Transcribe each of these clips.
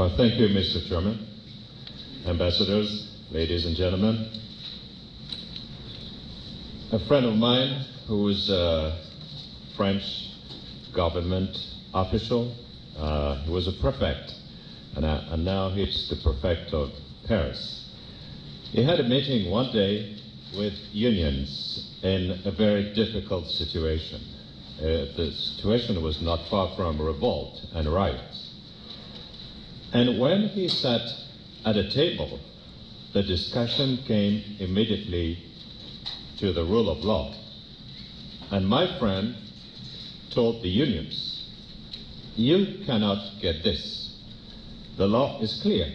Well, thank you, Mr. Chairman, ambassadors, ladies and gentlemen. A friend of mine who is a French government official, he was a prefect, and now he's the prefect of Paris. He had a meeting one day with unions in a very difficult situation. The situation was not far from revolt and riots. And when he sat at a table, the discussion came immediately to the rule of law. And my friend told the unions, you cannot get this. The law is clear.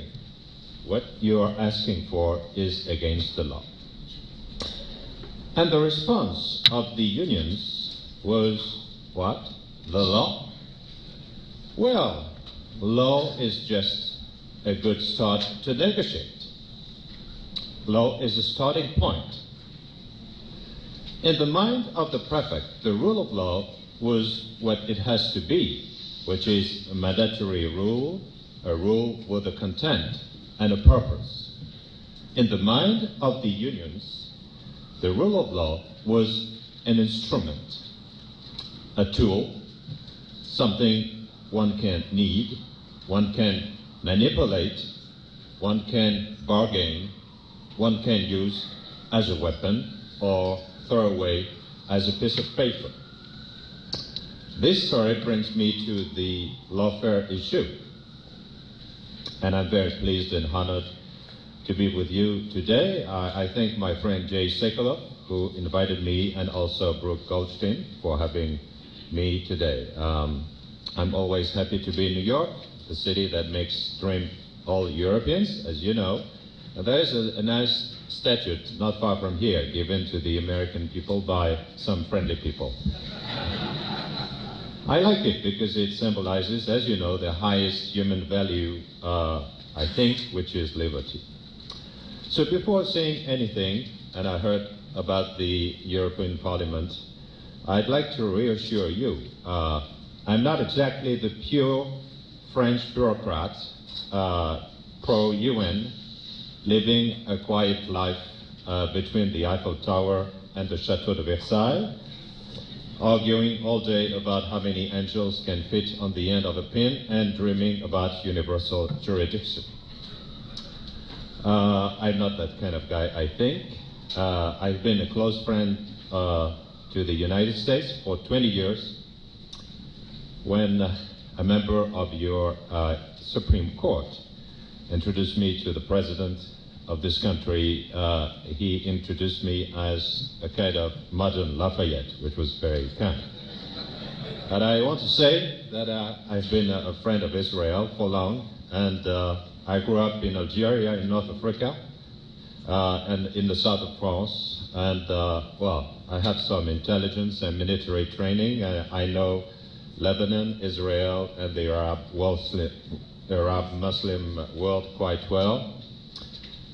What you are asking for is against the law. And the response of the unions was, what? The law? Well, law is just a good start to negotiate. Law is a starting point. In the mind of the prefect, the rule of law was what it has to be, which is a mandatory rule, a rule with a content and a purpose. In the mind of the unions, the rule of law was an instrument, a tool, something one can need, one can manipulate, one can bargain, one can use as a weapon or throw away as a piece of paper. This story brings me to the lawfare issue. And I'm very pleased and honored to be with you today. I thank my friend Jay Sekulow, who invited me, and also Brooke Goldstein for having me today. I'm always happy to be in New York, the city that makes dream all Europeans, as you know. And there is a nice statute not far from here given to the American people by some friendly people. I like it because it symbolizes, as you know, the highest human value, I think, which is liberty. So before saying anything, and I heard about the European Parliament, I'd like to reassure you, I'm not exactly the pure French bureaucrat, pro-UN, living a quiet life between the Eiffel Tower and the Chateau de Versailles, arguing all day about how many angels can fit on the end of a pin and dreaming about universal jurisdiction. I'm not that kind of guy, I think. I've been a close friend to the United States for 20 years. When a member of your Supreme Court introduced me to the president of this country, he introduced me as a kind of modern Lafayette, which was very kind. And I want to say that I've been a friend of Israel for long, and I grew up in Algeria, in North Africa, and in the south of France. And, well, I have some intelligence and military training. I know Lebanon, Israel, and the Arab Muslim world quite well.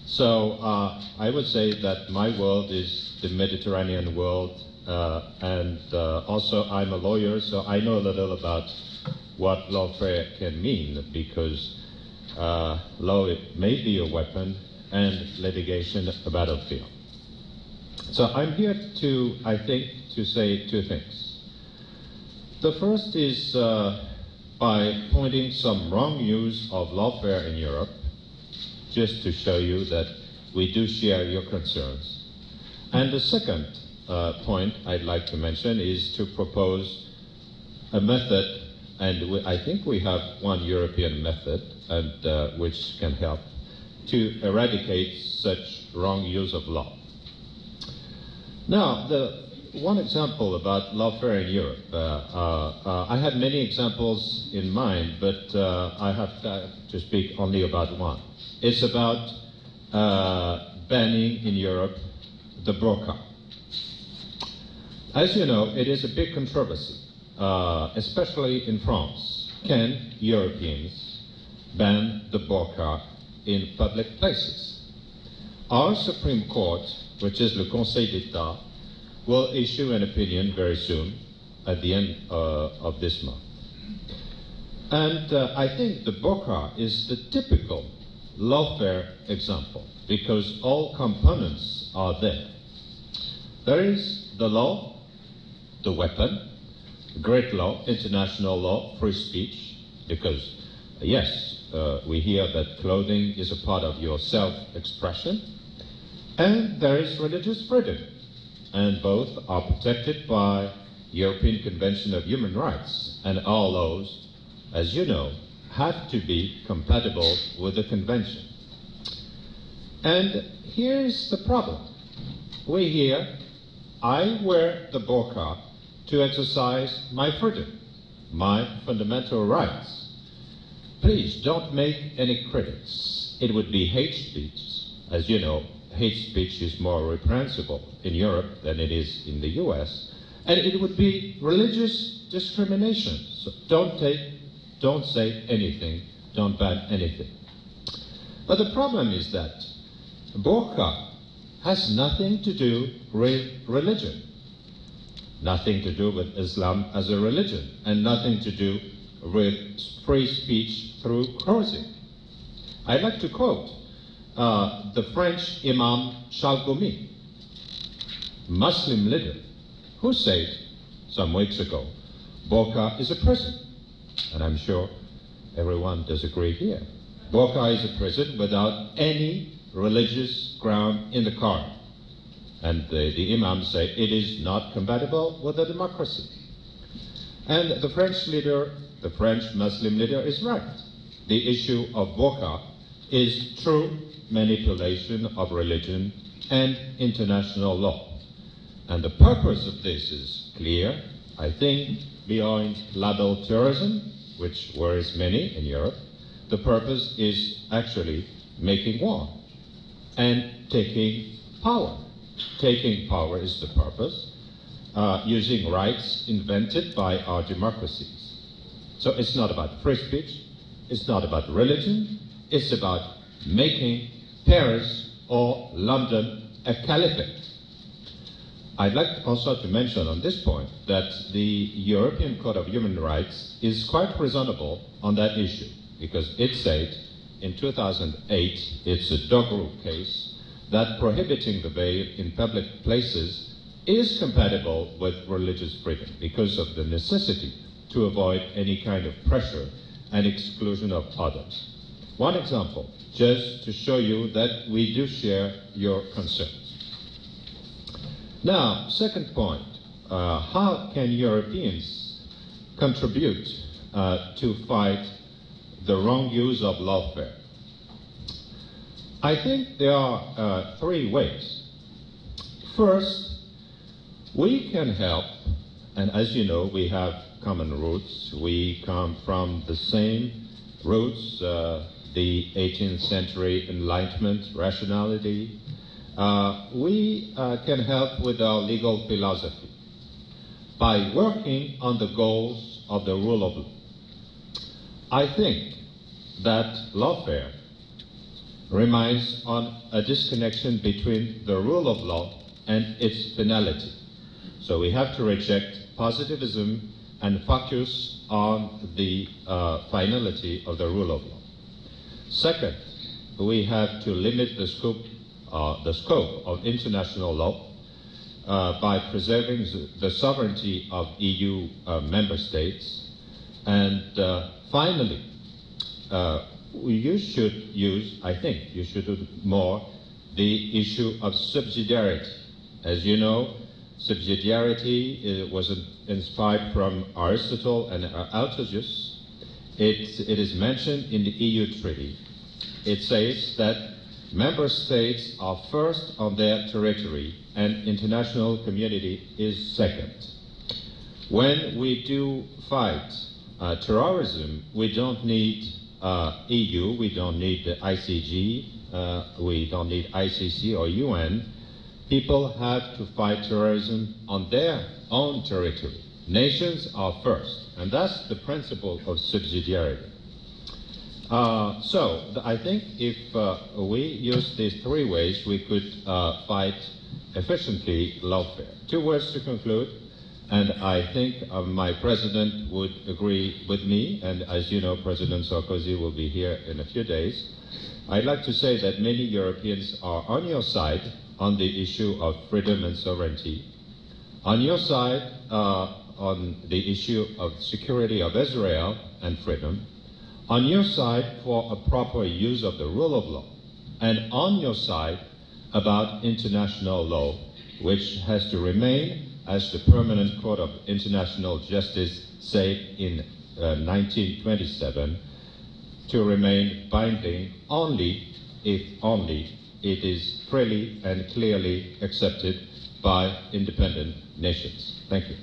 So I would say that my world is the Mediterranean world, and also I'm a lawyer, so I know a little about what lawfare can mean, because law may be a weapon and litigation a battlefield. So I'm here to, I think, to say two things. The first is by pointing some wrong use of lawfare in Europe, just to show you that we do share your concerns. And the second point I'd like to mention is to propose a method, and I think we have one European method, and which can help to eradicate such wrong use of law. Now, the one example about lawfare in Europe, I had many examples in mind, but I have to speak only about one. It's about banning in Europe the burqa. As you know, it is a big controversy, especially in France. Can Europeans ban the burqa in public places? Our Supreme Court, which is le Conseil d'État, will issue an opinion very soon, at the end of this month. And I think the burqa is the typical lawfare example because all components are there. There is the law, the weapon, great law, international law, free speech, because yes, we hear that clothing is a part of your self-expression, and there is religious freedom, and both are protected by European Convention of Human Rights, and our laws, as you know, have to be compatible with the convention. And here's the problem. We hear, I wear the burqa to exercise my freedom, my fundamental rights. Please don't make any critics. It would be hate speech. As you know, hate speech is more reprehensible in Europe than it is in the US, and it would be religious discrimination. So don't say anything, don't ban anything. But the problem is that burqa has nothing to do with religion, nothing to do with Islam as a religion, and nothing to do with free speech through clothing. I'd like to quote the French Imam Chalgoumi, Muslim leader, who said some weeks ago, burqa is a prison. And I'm sure everyone does agree here. Burqa is a prison without any religious ground in the Quran. And the Imam said it is not compatible with a democracy. And the French leader, the French Muslim leader is right. The issue of burqa is true manipulation of religion and international law. And the purpose of this is clear. I think beyond label terrorism, which worries many in Europe, the purpose is actually making war and taking power. Taking power is the purpose, using rights invented by our democracies. So it's not about free speech, it's not about religion, it's about making Paris or London a caliphate. I'd like also to mention on this point that the European Court of Human Rights is quite reasonable on that issue, because it said in 2008, it's a dog rule case, that prohibiting the veil in public places is compatible with religious freedom because of the necessity to avoid any kind of pressure and exclusion of others. One example, just to show you that we do share your concerns. Now, second point, how can Europeans contribute to fight the wrong use of lawfare? I think there are three ways. First, we can help, and as you know, we have common roots. We come from the same roots, the 18th century Enlightenment, rationality. We can help with our legal philosophy by working on the goals of the rule of law. I think that lawfare relies on a disconnection between the rule of law and its finality. So we have to reject positivism and focus on the finality of the rule of law. Second, we have to limit the scope of international law by preserving the sovereignty of EU member states. And finally, you should use, I think, you should do more the issue of subsidiarity. As you know, subsidiarity was inspired from Aristotle and Althusius. It is mentioned in the EU Treaty. It says that member states are first on their territory and international community is second. When we do fight terrorism, we don't need EU, we don't need the ICG, we don't need ICC or UN. People have to fight terrorism on their own territory. Nations are first, and that's the principle of subsidiarity. I think if we use these three ways, we could fight efficiently lawfare. Two words to conclude. And I think my president would agree with me, and as you know, President Sarkozy will be here in a few days. I'd like to say that many Europeans are on your side on the issue of freedom and sovereignty, on your side on the issue of security of Israel and freedom, on your side for a proper use of the rule of law, and on your side about international law, which has to remain, as the Permanent Court of International Justice said in 1927, to remain binding only if it is freely and clearly accepted by independent nations. Thank you.